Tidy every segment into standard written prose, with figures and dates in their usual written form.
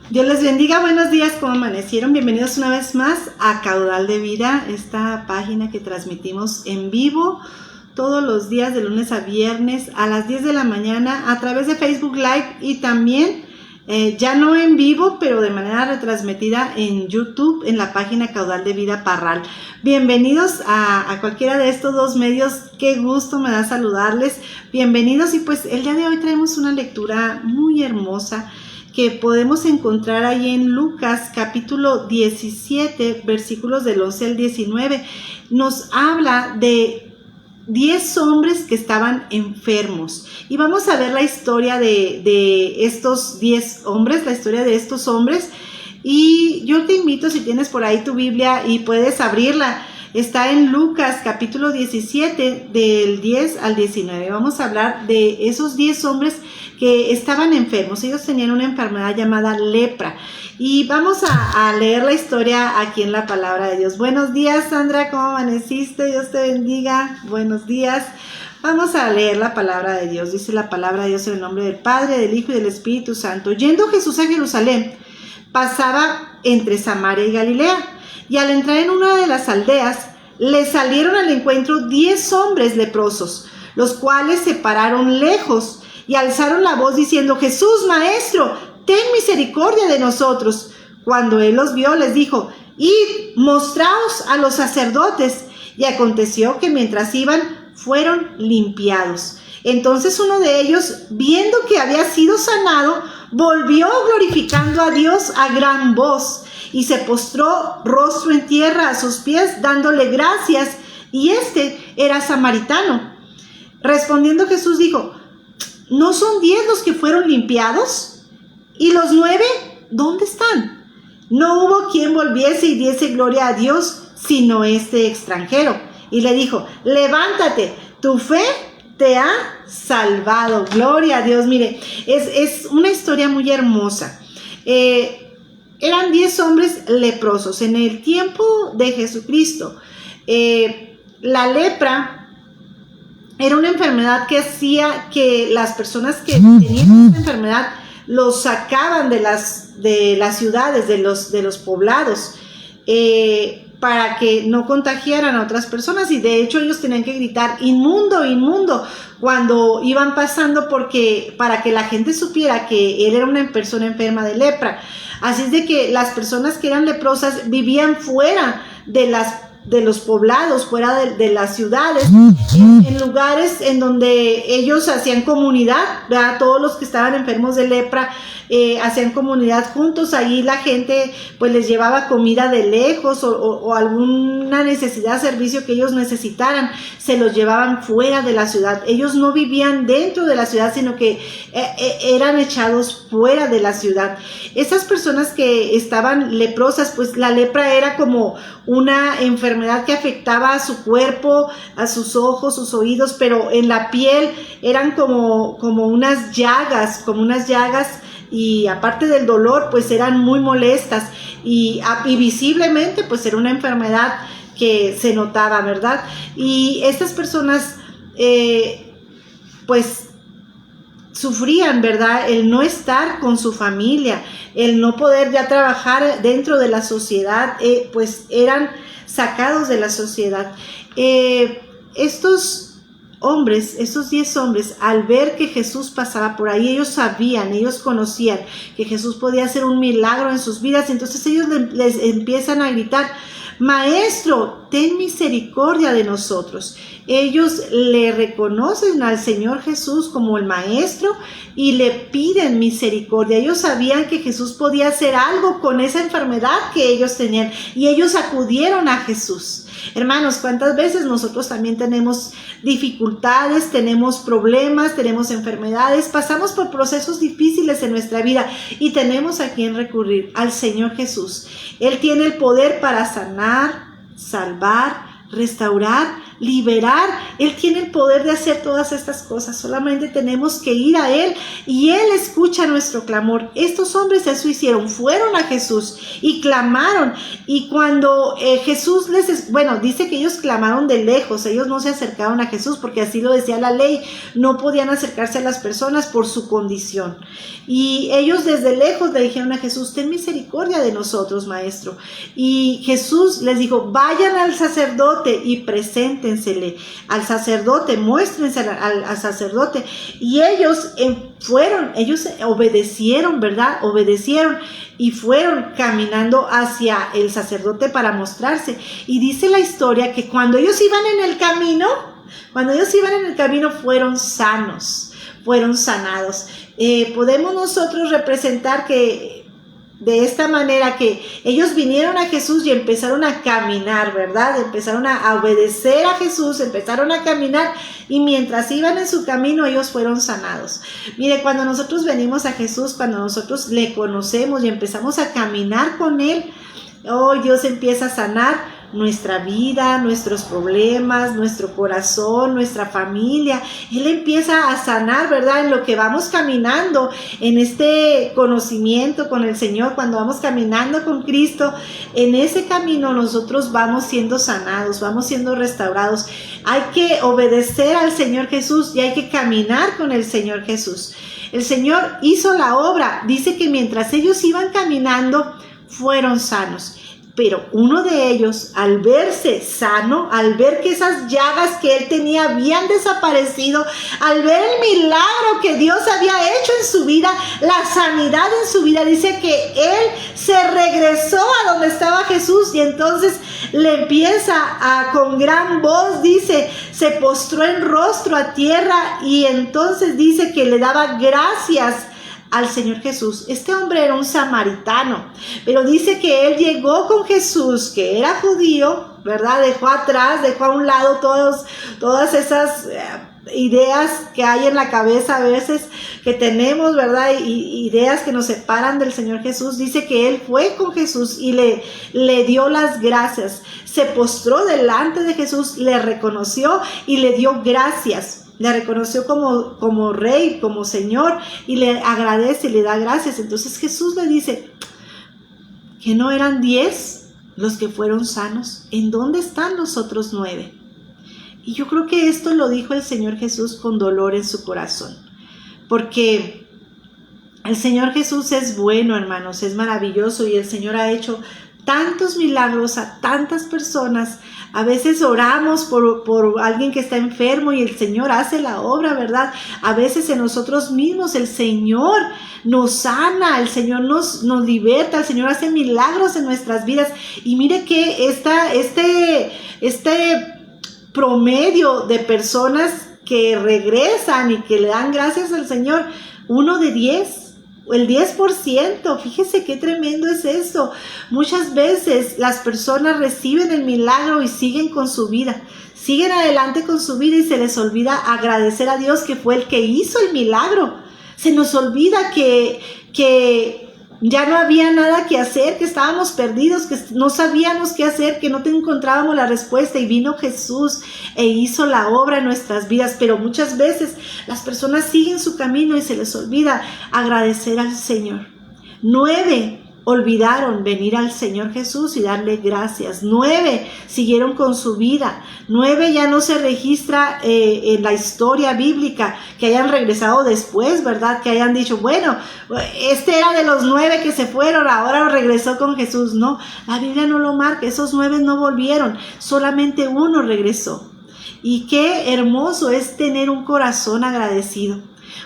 Dios les bendiga, buenos días, ¿cómo amanecieron? Bienvenidos una vez más a Caudal de Vida, esta página que transmitimos en vivo todos los días de lunes a viernes a las 10 de la mañana a través de Facebook Live y también ya no en vivo, pero de manera retransmitida en YouTube en la página Caudal de Vida Parral. Bienvenidos a cualquiera de estos dos medios, qué gusto me da saludarles, bienvenidos. Y pues el día de hoy traemos una lectura muy hermosa que podemos encontrar ahí en Lucas capítulo 17, versículos del 11 al 19. Nos habla de 10 hombres que estaban enfermos. Y vamos a ver la historia de estos 10 hombres, la historia de estos hombres. Y yo te invito, si tienes por ahí tu Biblia y puedes abrirla, está en Lucas capítulo 17, del 10 al 19. Vamos a hablar de esos 10 hombres que estaban enfermos. Ellos tenían una enfermedad llamada lepra. Y vamos a leer la historia aquí en la palabra de Dios. Buenos días, Sandra, ¿cómo amaneciste? Dios te bendiga. Buenos días. Vamos a leer la palabra de Dios. Dice la palabra de Dios en el nombre del Padre, del Hijo y del Espíritu Santo. Yendo Jesús a Jerusalén, pasaba entre Samaria y Galilea. Y al entrar en una de las aldeas, le salieron al encuentro 10 hombres leprosos, los cuales se pararon lejos y alzaron la voz diciendo: Jesús, Maestro, ten misericordia de nosotros. Cuando él los vio, les dijo: Id, mostraos a los sacerdotes. Y aconteció que mientras iban, fueron limpiados. Entonces uno de ellos, viendo que había sido sanado, volvió glorificando a Dios a gran voz, y se postró rostro en tierra a sus pies, dándole gracias, y este era samaritano. Respondiendo Jesús dijo: ¿No son 10 los que fueron limpiados? ¿Y los 9 dónde están? No hubo quien volviese y diese gloria a Dios, sino este extranjero. Y le dijo: levántate, tu fe te ha salvado. Gloria a Dios. Mire, es una historia muy hermosa. Eran 10 hombres leprosos en el tiempo de Jesucristo. La lepra era una enfermedad que hacía que las personas que tenían esta enfermedad los sacaban de las ciudades, de los poblados, para que no contagiaran a otras personas. Y de hecho ellos tenían que gritar: inmundo, inmundo, cuando iban pasando, para que la gente supiera que él era una persona enferma de lepra. Así es de que las personas que eran leprosas vivían fuera de los poblados, fuera de las ciudades, en lugares en donde ellos hacían comunidad, ¿verdad? Todos los que estaban enfermos de lepra hacían comunidad juntos. Ahí la gente pues les llevaba comida de lejos o alguna necesidad, servicio que ellos necesitaran, se los llevaban fuera de la ciudad. Ellos no vivían dentro de la ciudad, sino que eran echados fuera de la ciudad. Esas personas que estaban leprosas, pues la lepra era como una enfermedad que afectaba a su cuerpo, a sus ojos, sus oídos, pero en la piel eran como unas llagas, y aparte del dolor, pues eran muy molestas y visiblemente pues era una enfermedad que se notaba, ¿verdad? Y estas personas pues sufrían, ¿verdad? El no estar con su familia, el no poder ya trabajar dentro de la sociedad, pues eran sacados de la sociedad. Estos 10 hombres, al ver que Jesús pasaba por ahí, ellos conocían que Jesús podía hacer un milagro en sus vidas. Entonces ellos les empiezan a gritar: Maestro, ten misericordia de nosotros. Ellos le reconocen al Señor Jesús como el Maestro y le piden misericordia. Ellos sabían que Jesús podía hacer algo con esa enfermedad que ellos tenían, y ellos acudieron a Jesús. Hermanos, ¿cuántas veces nosotros también tenemos dificultades, tenemos problemas, tenemos enfermedades, pasamos por procesos difíciles en nuestra vida y tenemos a quien recurrir? Al Señor Jesús. Él tiene el poder para sanar, salvar, restaurar liberar. Él tiene el poder de hacer todas estas cosas. Solamente tenemos que ir a Él y Él escucha nuestro clamor. Estos hombres eso hicieron, fueron a Jesús y clamaron. Y cuando Jesús dice que ellos clamaron de lejos, ellos no se acercaron a Jesús porque así lo decía la ley, no podían acercarse a las personas por su condición. Y ellos desde lejos le dijeron a Jesús: ten misericordia de nosotros, maestro. Y Jesús les dijo: vayan al sacerdote y preséntensele al sacerdote, muéstrense al sacerdote. Y ellos ellos obedecieron, ¿verdad? Obedecieron y fueron caminando hacia el sacerdote para mostrarse. Y dice la historia que cuando ellos iban en el camino, fueron sanos, fueron sanados. Podemos nosotros representar que de esta manera que ellos vinieron a Jesús y empezaron a caminar, ¿verdad? Empezaron a obedecer a Jesús, empezaron a caminar, y mientras iban en su camino ellos fueron sanados. Mire, cuando nosotros venimos a Jesús, cuando nosotros le conocemos y empezamos a caminar con Él, Dios empieza a sanar nuestra vida, nuestros problemas, nuestro corazón, nuestra familia. Él empieza a sanar, ¿verdad? En lo que vamos caminando, en este conocimiento con el Señor, cuando vamos caminando con Cristo, en ese camino nosotros vamos siendo sanados, vamos siendo restaurados. Hay que obedecer al Señor Jesús y hay que caminar con el Señor Jesús. El Señor hizo la obra. Dice que mientras ellos iban caminando, fueron sanos. Pero uno de ellos, al verse sano, al ver que esas llagas que él tenía habían desaparecido, al ver el milagro que Dios había hecho en su vida, la sanidad en su vida, dice que él se regresó a donde estaba Jesús y entonces le empieza con gran voz, dice, se postró en rostro a tierra y entonces dice que le daba gracias al Señor Jesús. Este hombre era un samaritano, pero dice que él llegó con Jesús, que era judío, ¿verdad? Dejó a un lado todas esas ideas que hay en la cabeza a veces que tenemos, ¿verdad? Y ideas que nos separan del Señor Jesús. Dice que él fue con Jesús y le dio las gracias. Se postró delante de Jesús, le reconoció y le dio gracias. Le reconoció como rey, como Señor, y le agradece y le da gracias. Entonces Jesús le dice que no eran 10 los que fueron sanos. ¿En dónde están los otros 9? Y yo creo que esto lo dijo el Señor Jesús con dolor en su corazón. Porque el Señor Jesús es bueno, hermanos, es maravilloso, y el Señor ha hecho tantos milagros a tantas personas. A veces oramos por alguien que está enfermo y el Señor hace la obra, ¿verdad? A veces en nosotros mismos el Señor nos sana, el Señor nos liberta, el Señor hace milagros en nuestras vidas. Y mire que este promedio de personas que regresan y que le dan gracias al Señor, 1 de 10. El 10%, fíjese qué tremendo es eso. Muchas veces las personas reciben el milagro y siguen con su vida, siguen adelante con su vida y se les olvida agradecer a Dios que fue el que hizo el milagro. Se nos olvida que ya no había nada que hacer, que estábamos perdidos, que no sabíamos qué hacer, que no te encontrábamos la respuesta, y vino Jesús e hizo la obra en nuestras vidas. Pero muchas veces las personas siguen su camino y se les olvida agradecer al Señor. 9 olvidaron venir al Señor Jesús y darle gracias. 9 siguieron con su vida. 9 ya no se registra en la historia bíblica que hayan regresado después, ¿verdad? Que hayan dicho, bueno, este era de los 9 que se fueron, ahora regresó con Jesús. No, la Biblia no lo marca. Esos 9 no volvieron, solamente 1 regresó. Y qué hermoso es tener un corazón agradecido,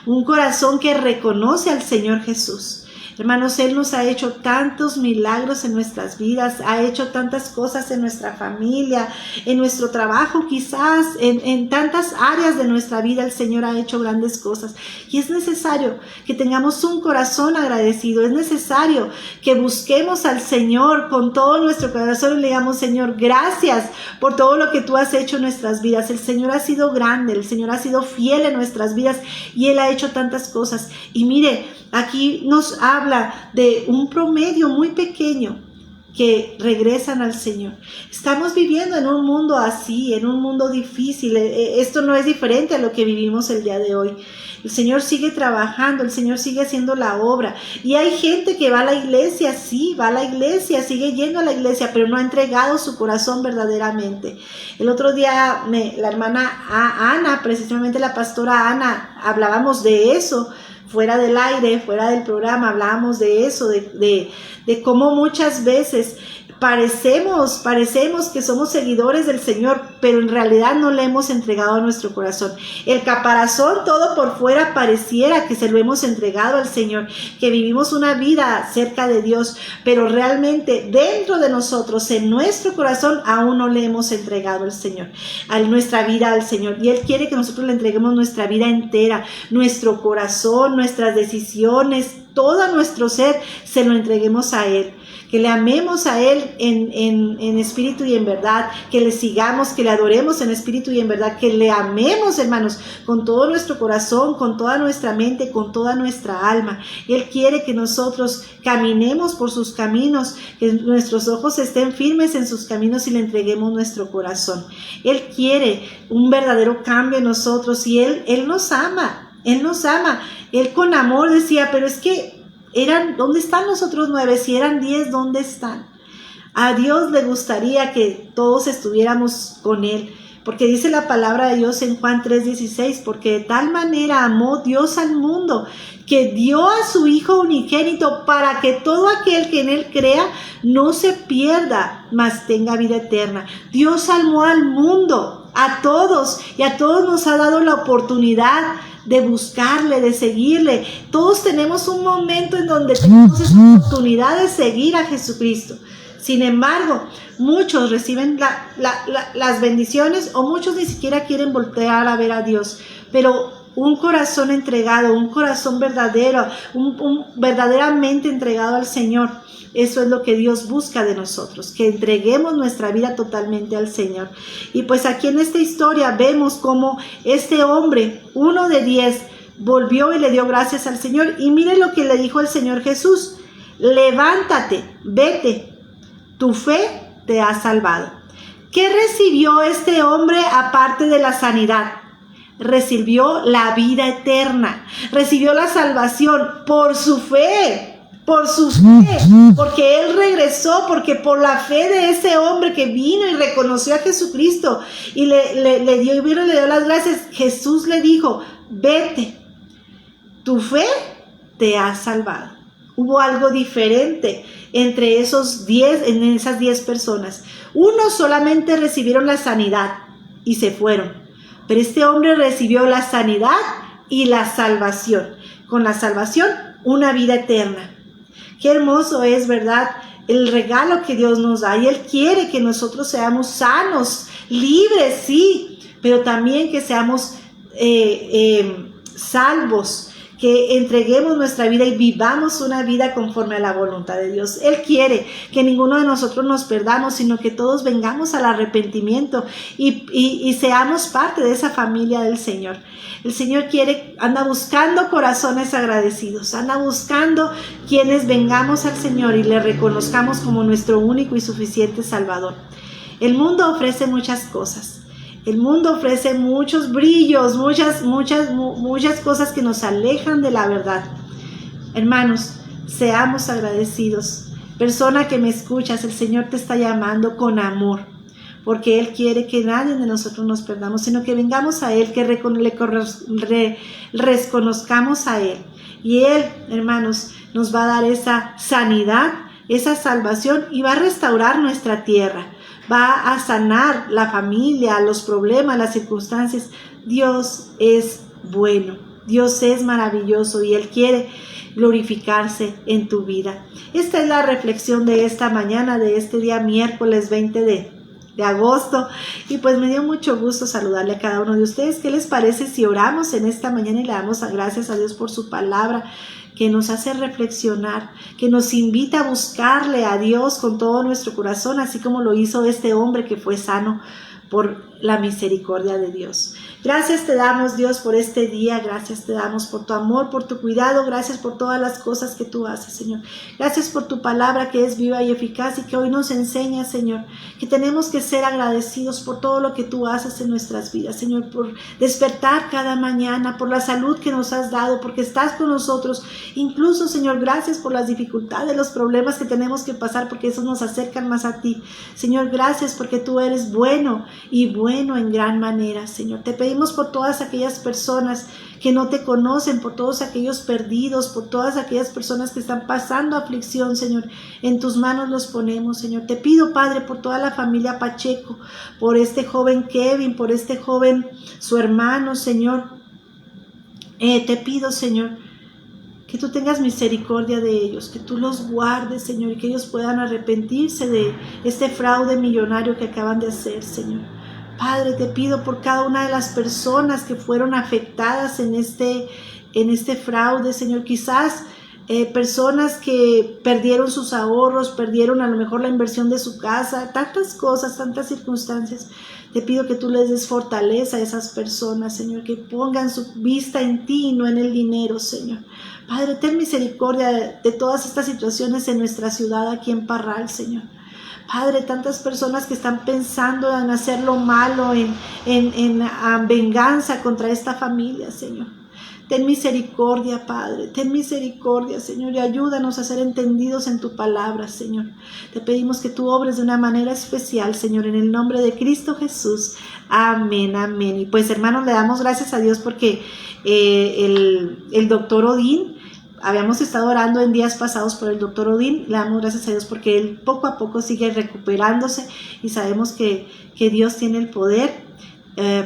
un corazón que reconoce al Señor Jesús. Hermanos, Él nos ha hecho tantos milagros en nuestras vidas, ha hecho tantas cosas en nuestra familia, en nuestro trabajo, quizás en tantas áreas de nuestra vida el Señor ha hecho grandes cosas. Y es necesario que tengamos un corazón agradecido, es necesario que busquemos al Señor con todo nuestro corazón y le digamos, Señor, gracias por todo lo que tú has hecho en nuestras vidas. El Señor ha sido grande, el Señor ha sido fiel en nuestras vidas y Él ha hecho tantas cosas. Y mire, aquí nos habla de un promedio muy pequeño que regresan al Señor. Estamos viviendo en un mundo así, en un mundo difícil. Esto no es diferente a lo que vivimos el día de hoy. El Señor sigue trabajando, el Señor sigue haciendo la obra. Y hay gente que va a la iglesia, sí, va a la iglesia, sigue yendo a la iglesia, pero no ha entregado su corazón verdaderamente. El otro día la hermana Ana, precisamente la pastora Ana, hablábamos de eso, fuera del aire, fuera del programa, hablábamos de eso, de cómo muchas veces parecemos que somos seguidores del Señor, pero en realidad no le hemos entregado a nuestro corazón. El caparazón todo por fuera pareciera que se lo hemos entregado al Señor, que vivimos una vida cerca de Dios, pero realmente dentro de nosotros, en nuestro corazón, aún no le hemos entregado al Señor, a nuestra vida al Señor. Y Él quiere que nosotros le entreguemos nuestra vida entera, nuestro corazón, nuestras decisiones, todo nuestro ser, se lo entreguemos a Él. Que le amemos a Él en espíritu y en verdad, que le sigamos, que le adoremos en espíritu y en verdad, que le amemos, hermanos, con todo nuestro corazón, con toda nuestra mente, con toda nuestra alma. Él quiere que nosotros caminemos por sus caminos, que nuestros ojos estén firmes en sus caminos y le entreguemos nuestro corazón. Él quiere un verdadero cambio en nosotros y Él nos ama, Él nos ama. Él con amor decía, pero es que ¿dónde están los otros 9? Si eran 10, ¿dónde están? A Dios le gustaría que todos estuviéramos con Él, porque dice la palabra de Dios en Juan 3:16, porque de tal manera amó Dios al mundo, que dio a su Hijo unigénito, para que todo aquel que en Él crea no se pierda, mas tenga vida eterna. Dios amó al mundo, a todos, y a todos nos ha dado la oportunidad de buscarle, de seguirle. Todos tenemos un momento en donde tenemos esa oportunidad de seguir a Jesucristo. Sin embargo, muchos reciben las bendiciones o muchos ni siquiera quieren voltear a ver a Dios. Pero un corazón entregado, un corazón verdadero, verdaderamente entregado al Señor, eso es lo que Dios busca de nosotros, que entreguemos nuestra vida totalmente al Señor. Y pues aquí en esta historia vemos cómo este hombre, uno de 10, volvió y le dio gracias al Señor. Y mire lo que le dijo el Señor Jesús: levántate, vete, tu fe te ha salvado. ¿Qué recibió este hombre aparte de la sanidad? Recibió la vida eterna, recibió la salvación por su fe. Por su fe, porque Él regresó, porque por la fe de ese hombre que vino y reconoció a Jesucristo y le dio las gracias, Jesús le dijo: vete, tu fe te ha salvado. Hubo algo diferente entre esas 10 personas. Unos solamente recibieron la sanidad y se fueron, pero este hombre recibió la sanidad y la salvación. Con la salvación, una vida eterna. Qué hermoso es, ¿verdad?, el regalo que Dios nos da. Y Él quiere que nosotros seamos sanos, libres, sí, pero también que seamos salvos, que entreguemos nuestra vida y vivamos una vida conforme a la voluntad de Dios. Él quiere que ninguno de nosotros nos perdamos, sino que todos vengamos al arrepentimiento y seamos parte de esa familia del Señor. El Señor anda buscando corazones agradecidos, anda buscando quienes vengamos al Señor y le reconozcamos como nuestro único y suficiente Salvador. El mundo ofrece muchas cosas. El mundo ofrece muchos brillos, muchas cosas que nos alejan de la verdad. Hermanos, seamos agradecidos. Persona que me escuchas, el Señor te está llamando con amor, porque Él quiere que nadie de nosotros nos perdamos, sino que vengamos a Él, que reconozcamos a Él. Y Él, hermanos, nos va a dar esa sanidad, esa salvación, y va a restaurar nuestra tierra. Va a sanar la familia, los problemas, las circunstancias. Dios es bueno, Dios es maravilloso y Él quiere glorificarse en tu vida. Esta es la reflexión de esta mañana, de este día miércoles 20 de agosto. Y pues me dio mucho gusto saludarle a cada uno de ustedes. ¿Qué les parece si oramos en esta mañana y le damos gracias a Dios por su palabra, que nos hace reflexionar, que nos invita a buscarle a Dios con todo nuestro corazón, así como lo hizo este hombre que fue sano por la misericordia de Dios? Gracias te damos, Dios, por este día. Gracias te damos por tu amor, por tu cuidado. Gracias por todas las cosas que tú haces, Señor. Gracias por tu palabra que es viva y eficaz y que hoy nos enseña, Señor, que tenemos que ser agradecidos por todo lo que tú haces en nuestras vidas, Señor, por despertar cada mañana, por la salud que nos has dado, porque estás con nosotros. Incluso, Señor, gracias por las dificultades, los problemas que tenemos que pasar, porque esos nos acercan más a ti. Señor, gracias porque tú eres bueno y bueno en gran manera, Señor. Te pedimos por todas aquellas personas que no te conocen, por todos aquellos perdidos, por todas aquellas personas que están pasando aflicción, Señor. En tus manos los ponemos, Señor. Te pido, Padre, por toda la familia Pacheco, por este joven Kevin, por este joven, su hermano, Señor. Te pido, Señor, que tú tengas misericordia de ellos, que tú los guardes, Señor, y que ellos puedan arrepentirse de este fraude millonario que acaban de hacer, Señor. Padre, te pido por cada una de las personas que fueron afectadas en este fraude, Señor. Quizás personas que perdieron sus ahorros, perdieron a lo mejor la inversión de su casa, tantas cosas, tantas circunstancias. Te pido que tú les des fortaleza a esas personas, Señor, que pongan su vista en ti y no en el dinero, Señor. Padre, ten misericordia de todas estas situaciones en nuestra ciudad aquí en Parral, Señor. Padre, tantas personas que están pensando en hacer lo malo, en venganza contra esta familia, Señor. Ten misericordia, Padre, ten misericordia, Señor, y ayúdanos a ser entendidos en tu palabra, Señor. Te pedimos que tú obres de una manera especial, Señor, en el nombre de Cristo Jesús. Amén, amén. Y pues, hermanos, le damos gracias a Dios porque el doctor Odín, habíamos estado orando en días pasados por el doctor Odín. Le damos gracias a Dios porque él poco a poco sigue recuperándose y sabemos que Dios tiene el poder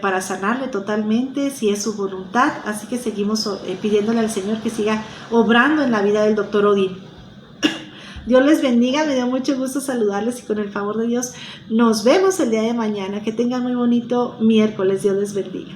para sanarle totalmente si es su voluntad. Así que seguimos pidiéndole al Señor que siga obrando en la vida del doctor Odín. Dios les bendiga, me dio mucho gusto saludarles y con el favor de Dios nos vemos el día de mañana. Que tengan muy bonito miércoles. Dios les bendiga.